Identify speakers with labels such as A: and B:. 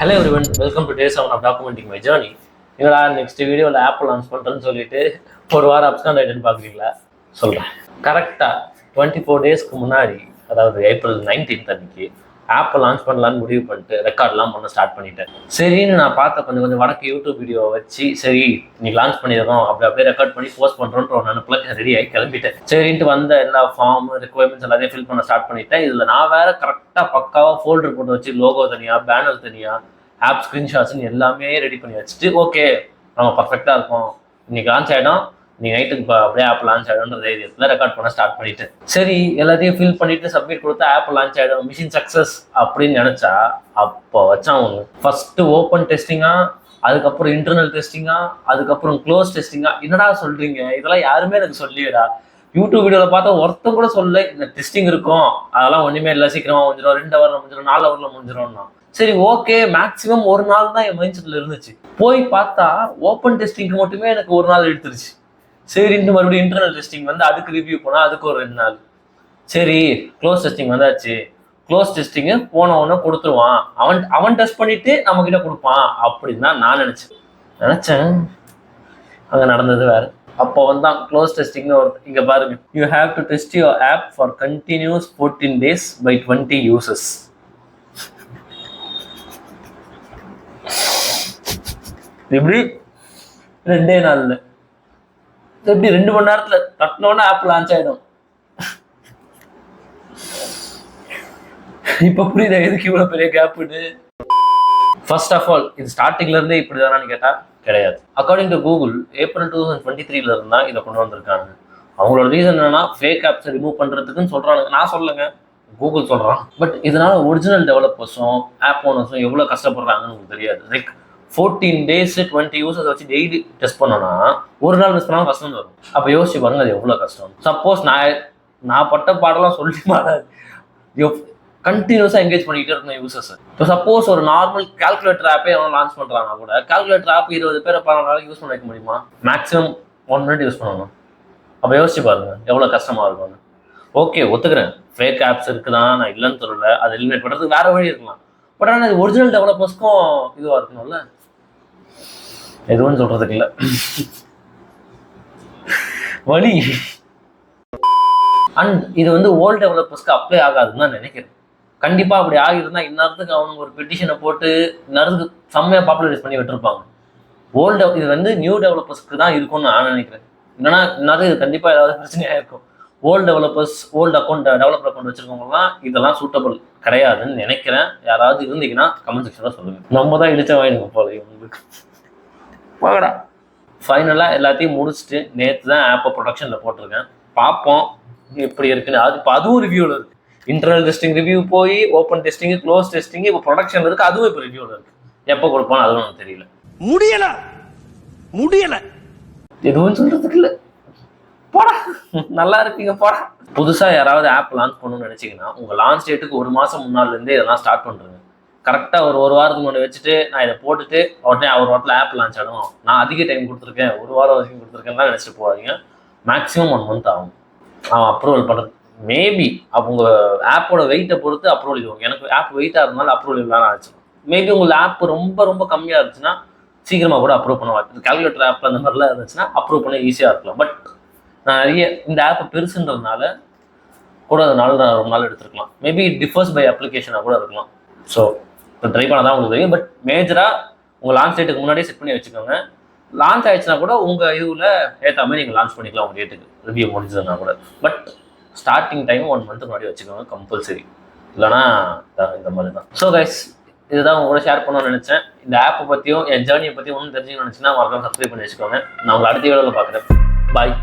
A: Hello everyone, welcome to day 7 of documenting my journey. என்னடா next வீடியோவில் app launch பண்ணுறேன்னு சொல்லிட்டு ஒரு வாரம் அப்ஸ்காண்ட் ஆகிட்டுன்னு பார்க்குறீங்களா? சொல்கிறேன். கரெக்டாக 24 டேஸ்க்கு முன்னாடி, அதாவது ஏப்ரல் 19th அன்னைக்கு ஆப் லான்ச் பண்ணலான்னு முடிவு பண்ணிட்டு ரெக்கார்ட்லாம் பண்ண ஸ்டார்ட் பண்ணிட்டேன். சரின்னு நான் பார்த்த கொஞ்சம் வடக்கு யூடியூப் வீடியோவை வச்சு சரி இன்னைக்கு லான்ச் பண்ணிடுறோம் அப்படியே ரெக்கார்ட் பண்ணி போஸ்ட் பண்ணுறோன்ற ஒரு நினைப்பில் ரெடி ஆகி கிளம்பிட்டேன். சரின்ட்டு வந்த எல்லா ஃபார்ம் ரெக்குவயர்மெண்ட்ஸ் எல்லாத்தையும் ஃபில் பண்ண ஸ்டார்ட் பண்ணிட்டேன். இதில் நான் வேற கரெக்டாக பக்காவாக ஃபோல்டர் போட்டு வச்சு லோகோ தனியாக, பேனர் தனியாக, ஆப் ஸ்க்ரீன்ஷாட்ஸ்ன்னு எல்லாமே ரெடி பண்ணி வச்சுட்டு ஓகே நம்ம பர்ஃபெக்டாக இருக்கும், இன்னைக்கு லான்ச் ஆகிடும், நீ நைட்டுக்கு அப்படியே ஆப் லான்ச் ஆகிடும்ன்ற தைரியத்தில் ரெக்கார்ட் பண்ண ஸ்டார்ட் பண்ணிட்டேன். சரி எல்லாத்தையும் ஃபில் பண்ணிட்டு சப்மிட் கொடுத்தா ஆப் லான்ச் ஆகிடும், மிஷின் சக்ஸஸ் அப்படின்னு நினச்சா அப்போ வச்சான் ஒன்று. ஃபர்ஸ்ட் ஓப்பன் டெஸ்டிங்கா, அதுக்கப்புறம் இன்டர்னல் டெஸ்டிங்கா, அதுக்கப்புறம் க்ளோஸ் டெஸ்டிங்கா. என்னடா சொல்றீங்க, இதெல்லாம் யாருமே எனக்கு சொல்லிடா. யூடியூப் வீடியோவில் பார்த்தா ஒருத்தம் கூட சொல்ல இந்த டெஸ்டிங் இருக்கும், அதெல்லாம் ஒன்றுமே இல்லை, சீக்கிரமா முடிஞ்சிடும், 2 ஹவரில் முடிஞ்சிடும், 4 ஹவரில் முடிஞ்சிடும்னா. சரி ஓகே, மேக்ஸிமம் ஒரு நாள் தான் என் மைண்ட் செட்டில் இருந்துச்சு. போய் பார்த்தா ஓப்பன் டெஸ்டிங்க்கு மட்டுமே எனக்கு ஒரு நாள் எடுத்துருச்சு. சரின்ட்டு மறுபடியும் இன்டர்னல் டெஸ்டிங் வந்து அதுக்கு ரிவ்யூ போனால் அதுக்கு ஒரு 2 நாள். சரி க்ளோஸ் டெஸ்டிங் வந்தாச்சு. க்ளோஸ் டெஸ்டிங்கு போனவொன்னே கொடுத்துருவான், அவன் டெஸ்ட் பண்ணிட்டு நம்ம கிட்ட கொடுப்பான் அப்படின்னு தான் நான் நினச்சேன். அங்கே நடந்தது வேற. அப்போ வந்தான் க்ளோஸ் டெஸ்டிங்னு ஒரு, இங்கே பாருங்க, you have to test your app for continuous 14 days by 20 users. எப்படி 2 நாள்ல, எப்படி 2 மணி நேரத்துல தட்டினோன்னா ஆப் லான்ச் ஆயிடும். இப்ப புரியுதா எதுக்கு இவ்வளவு பெரிய கேப்னு? ஃபர்ஸ்ட் ஆஃப் ஆல் இது ஸ்டார்டிங்ல இருந்தே இப்படிதானான்னு கேட்டா கிடையாது. அக்கார்டிங் டு கூகுள் ஏப்ரல் 2023 இருந்தா இதை கொண்டு வந்திருக்காங்க. அவங்களோட ரீசன் என்னன்னா ஃபேக் ஆப்ஸை ரிமூவ் பண்றதுக்குன்னு சொல்றாங்க. நான் சொல்லுங்க, கூகுள் சொல்றான். பட் இதனால ஒரிஜினல் டெவலப்பர்ஸும் ஆப் ஓனர்ஸும் எவ்வளவு கஷ்டப்படுறாங்கன்னு உங்களுக்கு தெரியாது. லைக் 14 days 20 users வச்சு டெய்லி டெஸ்ட் பண்ணோம்னா ஒரு நாள் மிஸ் பண்ணாலும் கஷ்டம் வரும். அப்போ யோசிச்சு பாருங்க அது எவ்வளோ கஷ்டம். சப்போஸ் நான் பட்ட பாடலாம் சொல்லி மாறாது, கண்டினியூஸாக என்கேஜ் பண்ணிக்கிட்டே இருக்கணும் யூசர்ஸ். இப்போ சப்போஸ் ஒரு நார்மல் கால்குலேட்டர் ஆப்பே அவன் லான்ச் பண்ணுறாங்க கூட, கால்குலேட்டர் ஆப் 20 பேரை 14 நாளைக்கு யூஸ் பண்ண வைக்க முடியுமா? மேக்ஸிமம் 1 minute யூஸ் பண்ணணும். அப்போ யோசிச்சு பாருங்க எவ்வளோ கஷ்டமாக இருக்கும்னு. ஓகே ஒத்துக்கிறேன், ஃபேக் ஆப்ஸ் இருக்குதான், நான் இல்லைன்னு சொல்லலை, அதை எலிமினேட் பண்ணுறதுக்கு வேற வழி இருக்கலாம். பட் ஆனால் இது ஒரிஜினல் டெவலப்பர்ஸ்க்கும் இதுவாக இருக்கணும்ல, எதுவும் சொல்றதுக்கு இல்லை வழி. அண்ட் இது வந்து ஓல்டு டெவலப்பர்ஸ்க்கு அப்ளை ஆகாதுன்னு நான் நினைக்கிறேன். கண்டிப்பா அப்படி ஆகிருந்தா இந்நேரத்துக்கு அவனுங்க ஒரு பெட்டிஷனை போட்டு இந்நேரத்துக்கு செம்மையா பாப்புலரைஸ் பண்ணி விட்டுருப்பாங்க. இது வந்து நியூ டெவலப்பர்ஸ்க்கு தான் இருக்கும்னு நான் நினைக்கிறேன். இல்லைன்னா இந்நேரத்துக்கு இது கண்டிப்பா ஏதாவது பிரச்சனையா இருக்கும். Old developers, old developer account வச்சிருக்கவங்கலாம் இதெல்லாம் சூட்டபிள் கிடையாதுன்னு நினைக்கிறேன். யாராவது இருந்தீங்கன்னா கமெண்ட் செக்ஷன்ல சொல்லுங்க. நம்ம தான் இழுச்ச வாங்கிடுங்க போல உங்களுக்கு. வாங்கடா. ஃபைனலாக எல்லாத்தையும் முடிச்சுட்டு நேற்று தான் ஆப்பை ப்ரொடக்ஷனில் போட்டிருக்கேன். பார்ப்போம் எப்படி இருக்குன்னு. அதுவும் ரிவ்யூவில் இருக்குது. இன்டர்னல் டெஸ்டிங் ரிவ்யூ போய் ஓப்பன் டெஸ்டிங், க்ளோஸ் டெஸ்டிங் இப்போ ப்ரொடக்ஷனில் இருக்குது. அதுவும் இப்போ ரிவ்யூவில் இருக்குது. எப்போ கொடுப்பான்னு அதுவும் எனக்கு தெரியல. முடியல எதுவும் சொல்றதுக்கு இல்லை. போடா, நல்லா இருக்கீங்க போடா. புதுசாக யாராவது ஆப் லான்ச் பண்ணணும்னு நினச்சிங்கன்னா உங்கள் லான்ச் டேட்டுக்கு 1 மாதம் முன்னாடிலேருந்தே இதெல்லாம் ஸ்டார்ட் பண்ணுறேங்க. கரெக்டாக ஒரு வாரத்துக்கு முன்னாடி வச்சுட்டு நான் இதை போட்டுட்டு உடனே ஒரு வாரத்தில் ஆப் லான்ச் ஆகும், நான் அதிக டைம் கொடுத்துருக்கேன், 1 வாரம் வரைக்கும் கொடுத்துருக்கேன்லாம் நினச்சிட்டு போவாதீங்க. மேக்ஸிமம் 1 month ஆகும் அவன் அப்ரூவல் பண்ணுறது. மேபி அவங்க ஆப்போட வெயிட்டை பொறுத்து அப்ரூவல் இதுவாங்க. எனக்கு ஆப் வெயிட்டாக இருந்தாலும் அப்ரூவல் இல்லைன்னு ஆச்சு. மேபி உங்கள் ஆப் ரொம்ப ரொம்ப கம்மியாக இருந்துச்சுன்னா சீக்கிரமாக கூட அப்ரூவ் பண்ண வாய்ப்பு. கால்குலேட்டர் ஆப் அந்த மாதிரிலாம் இருந்துச்சுன்னா அப்ரூவ் பண்ண ஈஸியாக இருக்கலாம். பட் நான் நிறைய இந்த ஆப்பை பெருசுன்றதுனால கூட அதனால நான் ரொம்ப நாள் எடுத்துருக்கலாம். மேபி டிஃபர்ஸ் பை அப்ளிகேஷனாக கூட இருக்கலாம். ஸோ இப்போ ட்ரை பண்ண தான் உங்களுக்கு தெரியும். பட் மேஜராக உங்கள் லான்ச் டேட்டுக்கு முன்னாடியே செட் பண்ணி வச்சுக்கோங்க. லான்ச் ஆயிடுச்சுன்னா கூட உங்கள் இதுவில் ஏற்ற மாதிரி நீங்கள் லான்ச் பண்ணிக்கலாம் உங்கள் டேட்டுக்கு, ரிவ்யூ முடிஞ்சதுன்னா கூட. பட் ஸ்டார்டிங் டைம் 1 month முன்னாடி வச்சுக்கோங்க கம்பல்சரி, இல்லைனா இந்த மாதிரி தான். ஸோ கைஸ், இதுதான் உங்களோட ஷேர் பண்ணணும்னு நினச்சேன். இந்த ஆப்பை பற்றியும் என் ஜேர்னியை பற்றியும் ஒன்றும் தெரிஞ்சுக்கணும்னு நினச்சின்னா மறக்காம சப்ஸ்கிரைப் பண்ணி வச்சுக்கோங்க. நான் உங்களை அடுத்த வீடியோவில் பார்க்குறேன். பாய்.